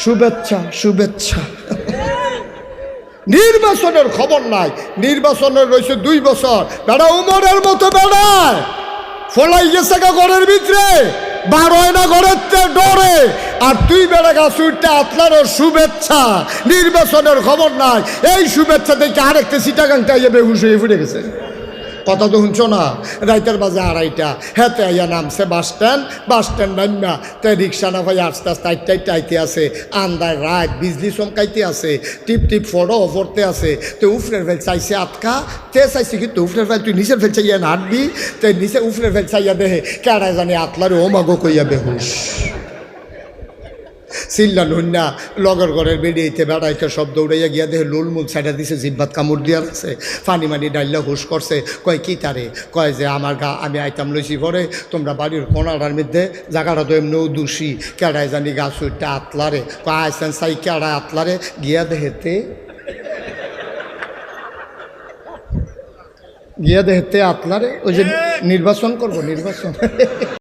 শুভেচ্ছা শুভেচ্ছা। নির্বাচনের খবর নাই, নির্বাচনের রয়েছে 2 বছর। বেড়া উমরের মতো বেড়ায় ফলাই গেছে ঘরের ভিতরে, বার হয় না ঘরের ডরে। আর তুই বেড়া গাছ উঠতে আপনারও শুভেচ্ছা, নির্বাচনের খবর নাই। এই শুভেচ্ছা দেখে আরেকটা সিটাগাংটা ইয়ে বেহুশ হয়ে ফুটে গেছে। কথা তো শুনছো না? রাইতের বাজে 2:30, হেতে আইয়া নামছে বাস স্ট্যান্ড নাইমা তে রিক্সা না ভাই আস্তে আস্তে আইতে আছে। আন্দায় রাত বিজলি চমকাইতে আছে, টিপ টিপ ফটো পড়তে আছে। তো উফরের ফেল চাইছে আটকা, তে চাইছে কিন্তু উফরের ফেল তুই নিচের ফেল চাইয়া না হাঁটবি। তে নিচে উফরের ফেল চাইয়া দেহে কেড়ায় জানি আতলারে ও মাগো কইয়া বেহুশ। চিল্লা নুন্না লগর ঘরের বেরিয়েতে বেড়াইতে সব দৌড়াইয়া গিয়া দেহে লুলমুল সাইডা দিছে, জিব্বাত কামড় দিয়া আছে, ফানি মানি ডাইল্লা হুশ করছে। কয় কি তারে? কয় যে আমার আমি আইতাম লইছি পরে তোমরা বাড়ির কোনাটার মধ্যে জায়গাটা তো এমনিও দোষী, কেড়ায় জানি গাছ উঠতে আতলারে। কয় আইসেন চাই কেড়ায় আতলারে গিয়া দেহেতে আতলারে। ওই যে নির্বাচন করবো নির্বাচন